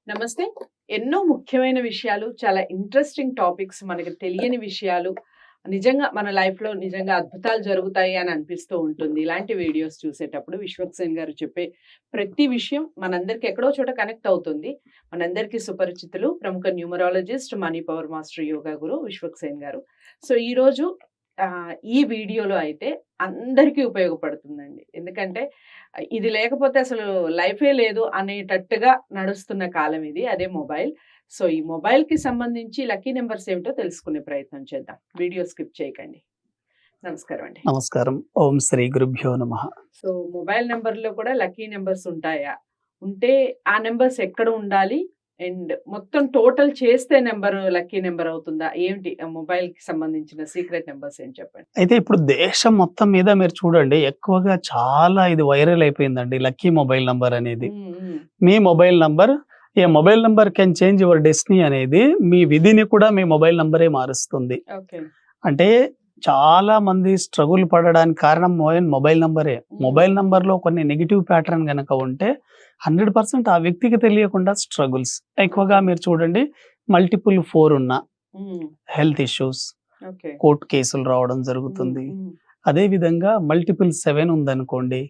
నమస్తే. ఎన్నో ముఖ్యమైన విషయాలు, చాలా ఇంట్రెస్టింగ్ టాపిక్స్, మనకి తెలియని విషయాలు, నిజంగా మన లైఫ్‌లో నిజంగా అద్భుతాలు జరుగుతాయి అని అనిపిస్తూ ఉంటుంది. ఇలాంటి వీడియోస్ చూసేటప్పుడు విశ్వక్సేన్ గారు చెప్పే ప్రతి విషయం మనందరికి ఎక్కడో చోట కనెక్ట్ అవుతుంది. మనందరికీ సుపరిచితులు, ప్రముఖ numerologist, money power master, yoga guru Vishwaksen గారు. సో, ఈరోజు ఈ వీడియోలో అయితే అందరికీ ఉపయోగపడుతుందండి. ఎందుకంటే ఇది లేకపోతే అసలు లైఫే లేదు అనేటట్టుగా నడుస్తున్న కాలం ఇది. అదే మొబైల్. సో, ఈ మొబైల్‌కి సంబంధించి లక్కీ నంబర్స్ ఏమిటో తెలుసుకునే ప్రయత్నం చేద్దాం. వీడియో స్కిప్ చేయకండి. నమస్కారం అండి. నమస్కారం. ఓం శ్రీ గురుభ్యో నమః. సో, మొబైల్ నంబర్‌లో కూడా లక్కీ నంబర్స్ ఉంటాయా? ఉంటే ఆ నంబర్స్ ఎక్కడ ఉండాలి? అండ్ మొత్తం టోటల్ చేస్తే నంబర్ లక్కీ నంబర్ అవుతుందా? ఏమిటి మొబైల్‌కి సంబంధించిన సీక్రెట్ నంబర్స్ ఏంటి చెప్పండి? అయితే ఇప్పుడు దేశం మొత్తం మీద మీరు చూడండి ఎక్కువగా చాలా ఇది వైరల్ అయిపోయిందండి లక్కీ మొబైల్ నంబర్ అనేది. మీ mobile number mobile number can change your destiny అనేది మీ విధిని కూడా మీ మొబైల్ నంబరే మారుస్తుంది. ఓకే. అంటే చాలా మంది స్ట్రగుల్ పడడానికి కారణం మొబైల్ నంబరే. మొబైల్ నంబర్‌లో కొన్ని నెగెటివ్ ప్యాటర్న్ గనక ఉంటే 100% ఆ వ్యక్తికి తెలియకుండా స్ట్రగుల్స్. ఎక్కువగా మీరు చూడండి మల్టిపుల్ 4 ఉన్న హెల్త్ ఇష్యూస్, ఓకే. కోర్ట్ కేసులు రావడం జరుగుతుంది. అదే విధంగా మల్టిపుల్ 7 ఉందనుకోండి,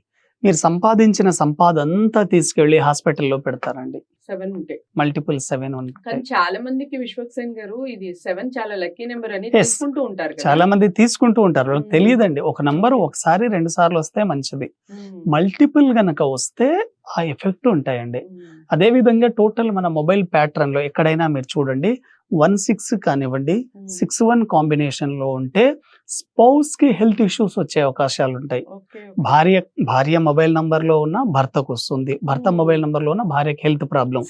మీరు సంపాదించిన సంపాదంతా తీసుకెళ్ళి హాస్పిటల్‌లో పెడతారండి. 7 ఉంటే. మల్టిపుల్ 7 కానీ ఉంటాయి. చాలా మందికి విశ్వక్సేన్ గారు ఇది 7 చాలా లక్కీ నంబర్ అని Yes. తీసుకుంటూ ఉంటారు కదా. చాలా మంది తీసుకుంటూ ఉంటారు. వాళ్ళకి తెలియదండి. ఒక నంబర్ ఒకసారి 2 సార్లు వస్తే మంచిది. మల్టిపుల్ గనక వస్తే ఆ ఎఫెక్ట్ ఉంటాయండి. అదే విధంగా టోటల్ మన మొబైల్ ప్యాటర్న్ లో ఎక్కడైనా మీరు చూడండి 16 కానివ్వండి 61 కాంబినేషన్ లో ఉంటే స్పౌస్ కి హెల్త్ ఇష్యూస్ వచ్చే అవకాశాలు ఉంటాయి. భార్య మొబైల్ నంబర్ లో ఉన్న భర్తకు వస్తుంది, భర్త మొబైల్ నంబర్ లో ఉన్న భార్యకి హెల్త్ ప్రాబ్లం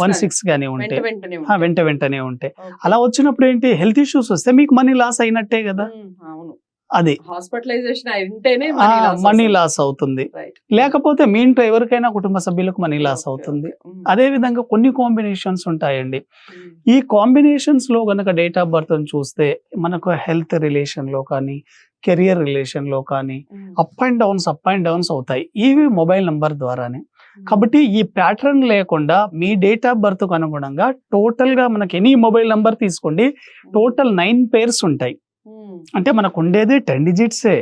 16 గానీ ఉంటే వెంటనే ఉంటాయి. అలా వచ్చినప్పుడు ఏంటి, హెల్త్ ఇష్యూస్ వస్తే మీకు మనీ లాస్ అయినట్టే కదా. అది హాస్పిటలైజేషన్ అయితేనే మనీ లాస్ అవుతుంది. లేకపోతే మీ ఇంట్లో ఎవరికైనా కుటుంబ సభ్యులకు మనీ లాస్ అవుతుంది. అదే విధంగా కొన్ని కాంబినేషన్స్ ఉంటాయండి. ఈ కాంబినేషన్స్ లో గనక డేట్ ఆఫ్ బర్త్ చూస్తే మనకు హెల్త్ రిలేషన్ లో కానీ కెరియర్ రిలేషన్ లో కానీ అప్ అండ్ డౌన్స్ అవుతాయి. ఇవి మొబైల్ నంబర్ ద్వారానే. కాబట్టి ఈ ప్యాటర్న్ లేకుండా మీ డేట్ ఆఫ్ బర్త్ కు అనుగుణంగా టోటల్ గా మనకి ఎనీ మొబైల్ నంబర్ తీసుకోండి, టోటల్ 9 పేర్స్ ఉంటాయి. అంటే మనకు ఉండేది 10 డిజిట్సే.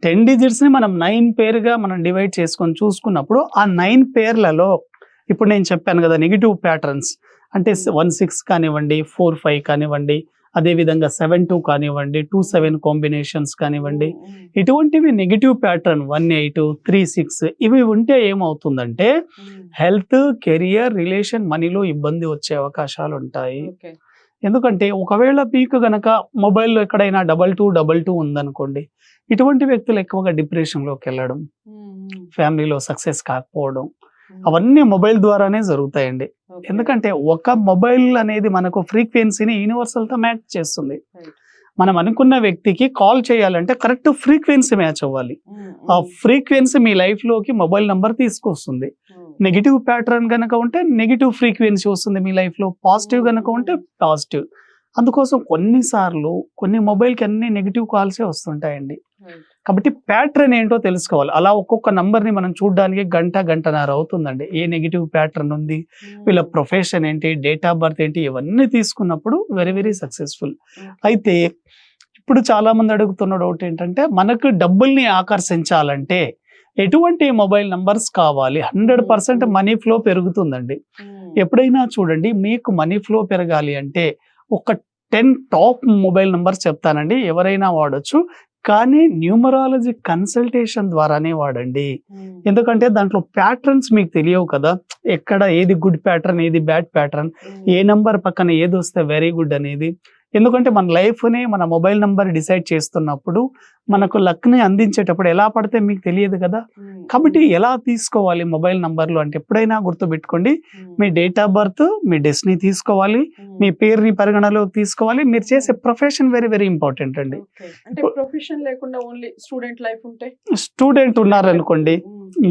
10 డిజిట్స్ ని మనం 9 పేరుగా మనం డివైడ్ చేసుకొని చూసుకున్నప్పుడు ఆ 9 పేర్లలో ఇప్పుడు నేను చెప్పాను కదా నెగిటివ్ ప్యాటర్న్స్ అంటే 16 కానివ్వండి, 45 కానివ్వండి, అదే విధంగా 72 కానివ్వండి, 27 కాంబినేషన్స్ కానివ్వండి, ఇటువంటివి నెగిటివ్ ప్యాటర్న్ 18, 36 ఇవి ఉంటే ఏమవుతుందంటే హెల్త్, కెరియర్, రిలేషన్, మనీలో ఇబ్బంది వచ్చే అవకాశాలు ఉంటాయి. ఎందుకంటే ఒకవేళ మీకు గనక మొబైల్లో ఎక్కడైనా 2222 ఉందనుకోండి, ఇటువంటి వ్యక్తులు ఎక్కువగా డిప్రెషన్ లోకి వెళ్ళడం, ఫ్యామిలీలో సక్సెస్ కాకపోవడం, అవన్నీ మొబైల్ ద్వారానే జరుగుతాయండి. ఎందుకంటే ఒక మొబైల్ అనేది మనకు ఫ్రీక్వెన్సీని యూనివర్సల్ తో మ్యాచ్ చేస్తుంది. మనం అనుకున్న వ్యక్తికి కాల్ చేయాలంటే కరెక్ట్ ఫ్రీక్వెన్సీ మ్యాచ్ అవ్వాలి. ఆ ఫ్రీక్వెన్సీ మీ లైఫ్ లోకి మొబైల్ నంబర్ తీసుకొస్తుంది. నెగిటివ్ ప్యాటర్న్ గనక ఉంటే నెగిటివ్ ఫ్రీక్వెన్సీ వస్తుంది మీ లైఫ్ లో, పాజిటివ్ గనక ఉంటే పాజిటివ్. అందుకోసం కొన్నిసార్లు కొన్ని మొబైల్ కి అన్ని నెగిటివ్ కాల్సే వస్తుంటాయండి. కాబట్టి ప్యాటర్న్ ఏంటో తెలుసుకోవాలి. అలా ఒక్కొక్క నంబర్ ని మనం చూడడానికి గంటన్నర అవుతుందండి. ఏ నెగిటివ్ ప్యాటర్న్ ఉంది, వీళ్ళ ప్రొఫెషన్ ఏంటి, డేట్ ఆఫ్ బర్త్ ఏంటి, ఇవన్నీ తీసుకున్నప్పుడు వెరీ సక్సెస్ఫుల్. అయితే ఇప్పుడు చాలా మంది అడుగుతున్న డౌట్ ఏంటంటే మనకు డబ్బుల్ని ఆకర్షించాలంటే ఎటువంటి మొబైల్ నంబర్స్ కావాలి? 100% మనీ ఫ్లో పెరుగుతుందండి. ఎప్పుడైనా చూడండి, మీకు మనీ ఫ్లో పెరగాలి అంటే ఒక 10 టాప్ మొబైల్ నంబర్స్ చెప్తానండి, ఎవరైనా వాడొచ్చు. కానీ న్యూమరాలజీ కన్సల్టేషన్ ద్వారానే వాడండి. ఎందుకంటే దాంట్లో ప్యాటర్న్స్ మీకు తెలియవు కదా, ఎక్కడ ఏది గుడ్ ప్యాటర్న్, ఏది బ్యాడ్ ప్యాటర్న్, ఏ నంబర్ పక్కన ఏది వస్తే వెరీ గుడ్ అనేది. ఎందుకంటే మన లైఫ్ ని మన మొబైల్ నంబర్ డిసైడ్ చేస్తున్నప్పుడు మనకు లక్ ని అందించేటప్పుడు ఎలా పడితే మీకు తెలియదు కదా. కాబట్టి ఎలా తీసుకోవాలి మొబైల్ నంబర్లు అంటే ఎప్పుడైనా గుర్తుపెట్టుకోండి, మీ డేట్ ఆఫ్ బర్త్, మీ డెస్టినీ తీసుకోవాలి, మీ పేరుని పరిగణలోకి తీసుకోవాలి, మీరు చేసే ప్రొఫెషన్ వెరీ ఇంపార్టెంట్ అండి. ప్రొఫెషన్ లేకుండా ఓన్లీ స్టూడెంట్ లైఫ్ ఉంటే, స్టూడెంట్ ఉన్నారనుకోండి,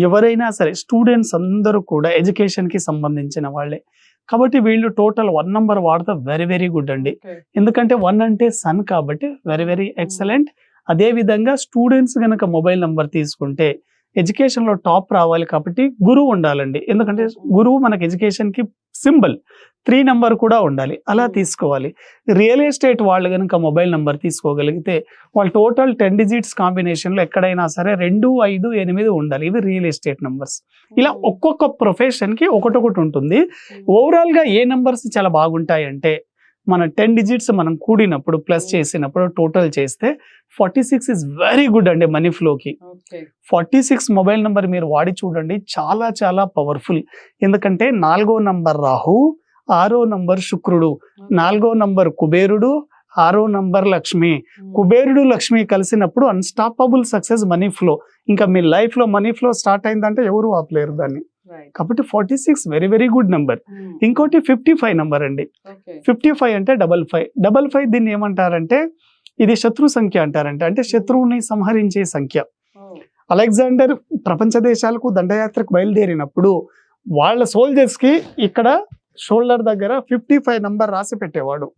ఎవరైనా సరే స్టూడెంట్స్ అందరూ కూడా ఎడ్యుకేషన్ కి సంబంధించిన వాళ్ళే. కాబట్టి వీళ్ళు టోటల్ 1 నంబర్ వాడితే వెరీ గుడ్ అండి. ఎందుకంటే 1 అంటే సన్ కాబట్టి వెరీ ఎక్సలెంట్. అదే విధంగా స్టూడెంట్స్ గనక మొబైల్ నంబర్ తీసుకుంటే ఎడ్యుకేషన్ లో టాప్ రావాలి కాబట్టి గురువు ఉండాలండి. ఎందుకంటే గురువు మనకి ఎడ్యుకేషన్ కి సింబల్. 3 నంబర్ కూడా ఉండాలి. అలా తీసుకోవాలి. రియల్ ఎస్టేట్ వాళ్ళు కనుక మొబైల్ నంబర్ తీసుకోగలిగితే వాళ్ళు టోటల్ 10 డిజిట్స్ కాంబినేషన్ లో ఎక్కడైనా సరే 2, 5, 8 ఉండాలి. ఇవి రియల్ ఎస్టేట్ నంబర్స్. ఇలా ఒక్కొక్క ప్రొఫెషన్ కి ఒకటొకటి ఉంటుంది. ఓవరాల్ గా ఏ నంబర్స్ చాలా బాగుంటాయి అంటే మన 10 డిజిట్స్ మనం కూడినప్పుడు ప్లస్ చేసినప్పుడు టోటల్ చేస్తే 46 ఇస్ వెరీ గుడ్ అండి మనీ ఫ్లోకి. 46 మొబైల్ నంబర్ మీరు వాడి చూడండి, చాలా చాలా పవర్ఫుల్. ఎందుకంటే 4వ నంబర్ రాహు, 6వ నంబర్ శుక్రుడు, 4వ నంబర్ కుబేరుడు, 6వ నంబర్ లక్ష్మి. కుబేరుడు లక్ష్మి కలిసినప్పుడు అన్స్టాపబుల్ సక్సెస్ మనీ ఫ్లో. ఇంకా మీ లైఫ్ లో మనీ ఫ్లో స్టార్ట్ అయిందంటే ఎవరు ఆపలేరు దాన్ని. కాబట్టి 46 వెరీ వెరీ గుడ్ నెంబర్. ఇంకోటి 55 నంబర్ అండి. 55 అంటే 55. 55 దీన్ని ఏమంటారంటే ఇది శత్రు సంఖ్య అంటారంటే, అంటే శత్రువుని సంహరించే సంఖ్య. అలెగ్జాండర్ ప్రపంచ దేశాలకు దండయాత్రకు బయలుదేరినప్పుడు వాళ్ళ సోల్జర్స్ కి ఇక్కడ షోల్డర్ దగ్గర 55 నంబర్ రాసి పెట్టేవాడు.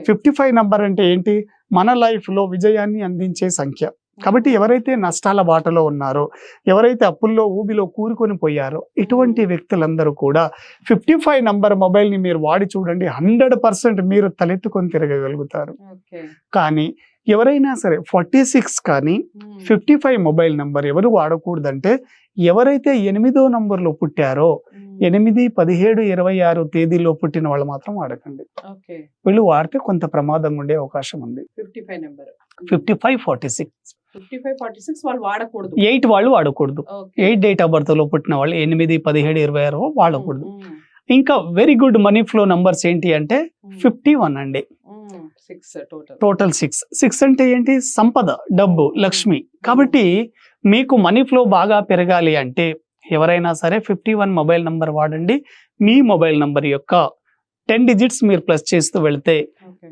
55 నంబర్ అంటే ఏంటి? మన లైఫ్ లో విజయాన్ని అందించే సంఖ్య. కాబట్టి ఎవరైతే నష్టాల బాటలో ఉన్నారో, ఎవరైతే అప్పుల్లో ఊబిలో కూరుకొని పోయారో, ఇటువంటి వ్యక్తులందరూ కూడా 55 నంబర్ మొబైల్ ని మీరు వాడి చూడండి, 100% మీరు తలెత్తుకొని తిరగగలుగుతారు. కానీ ఎవరైనా సరే 46 కానీ 55 మొబైల్ నంబర్ ఎవరు వాడకూడదంటే ఎవరైతే 8వ నంబర్లో పుట్టారో, 8, 17, 26 తేదీలో పుట్టిన వాళ్ళు మాత్రం వాడకండి. వీళ్ళు వాడితే కొంత ప్రమాదంగా ఉండే అవకాశం ఉంది. 55, 46 వాళ్ళు వాడకూడదు. 8 వాళ్ళు వాడకూడదు. 8 డేట్ ఆఫ్ బర్త్ లో పుట్టిన వాళ్ళు 8, 17, 26 వాడకూడదు. ఇంకా very good money flow numbers ఏంటి అంటే 51 అండి. టోటల్ 6 అంటే ఏంటి? సంపద, డబ్బు, లక్ష్మి. కాబట్టి మీకు మనీ ఫ్లో బాగా పెరగాలి అంటే ఎవరైనా సరే 51 మొబైల్ నంబర్ వాడండి. మీ మొబైల్ నంబర్ యొక్క 10 డిజిట్స్ మీరు ప్లస్ చేస్తూ వెళ్తే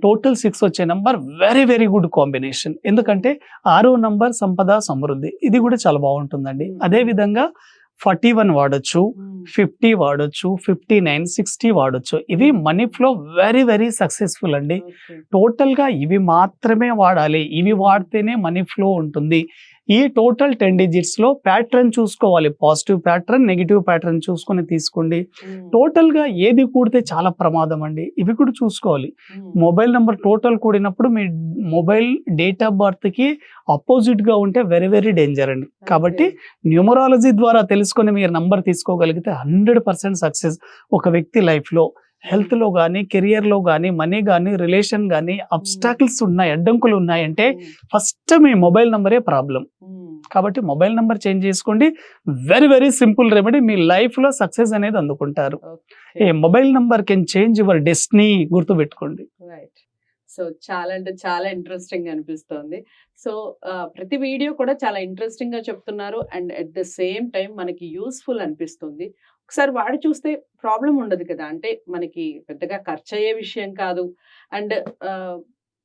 టోటల్ 6 వచ్చే number very very good combination. ఎందుకంటే 6వ నంబర్ సంపద, సమృద్ధి. ఇది కూడా చాలా బాగుంటుందండి. అదే విధంగా 41 వాడొచ్చు, 50 వాడొచ్చు, 59, 60 వాడొచ్చు. ఇవి money flow very very successful అండి. టోటల్ గా ఇవి మాత్రమే వాడాలి. ఇవి వాడితేనే మనీ ఫ్లో ఉంటుంది. ఈ టోటల్ 10 డిజిట్స్ లో ప్యాటర్న్ చూసుకోవాలి. పాజిటివ్ ప్యాటర్న్, నెగిటివ్ ప్యాటర్న్ చూసుకొని తీసుకోండి. టోటల్ గా ఏది కూడితే చాలా ప్రమాదం అండి. ఇవి కూడా చూసుకోవాలి. మొబైల్ నంబర్ టోటల్ కూడినప్పుడు మీ మొబైల్ డేట్ ఆఫ్ బర్త్ కి అపోజిట్ గా ఉంటే వెరీ వెరీ డేంజర్ అండి. కాబట్టి న్యూమరాలజీ ద్వారా తెలుసుకొని మీరు నంబర్ తీసుకోగలిగితే 100% సక్సెస్. ఒక వ్యక్తి లైఫ్ లో హెల్త్ లో గానీ, కెరియర్ లో గానీ, మనీ గానీ, రిలేషన్ గానీ అబ్స్టాకిల్స్ ఉన్నాయి, అడ్డంకులు ఉన్నాయంటే ఫస్ట్ మీ మొబైల్ నంబరే ప్రాబ్లం. కాబట్టి మొబైల్ నంబర్ చేంజ్ చేసుకోండి. Very very simple remedy. మీ లైఫ్ లో సక్సెస్ అనేది అందుకుంటారు. A mobile number can change your destiny. గుర్తు పెట్టుకోండి. సో చాలా అంటే చాలా ఇంట్రెస్టింగ్ అనిపిస్తుంది. సో ప్రతి వీడియో కూడా చాలా ఇంట్రెస్టింగ్ గా చెప్తున్నారు and at the same time మనకి యూస్ఫుల్ అనిపిస్తుంది. ఒకసారి వాడి చూస్తే ప్రాబ్లం ఉండదు కదా. అంటే మనకి పెద్దగా ఖర్చు అయ్యే విషయం కాదు. అండ్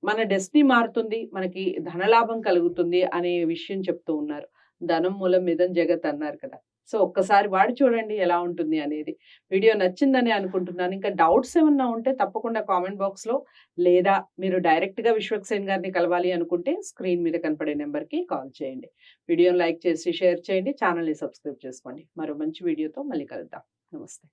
మన డెస్టినీ మారుతుంది, మనకి ధనలాభం కలుగుతుంది అనే విషయం చెప్తూ ఉన్నారు. ధనం మూలం మిదం జగత్ అన్నారు కదా. సో ఒక్కసారి వాడి చూడండి ఎలా ఉంటుంది అనేది. వీడియో నచ్చిందని అనుకుంటున్నాను. ఇంకా డౌట్స్ ఏమన్నా ఉంటే తప్పకుండా కామెంట్ బాక్స్ లో, లేదా మీరు డైరెక్ట్ గా విశ్వక్సేన్ గారిని కలవాలి అనుకుంటే స్క్రీన్ మీద కనపడే నెంబర్ కి కాల్ చేయండి. వీడియోని లైక్ చేసి షేర్ చేయండి, ఛానల్ ని సబ్స్క్రైబ్ చేసుకోండి. మరో మంచి వీడియోతో మళ్ళీ కలుద్దాం. నమస్తే.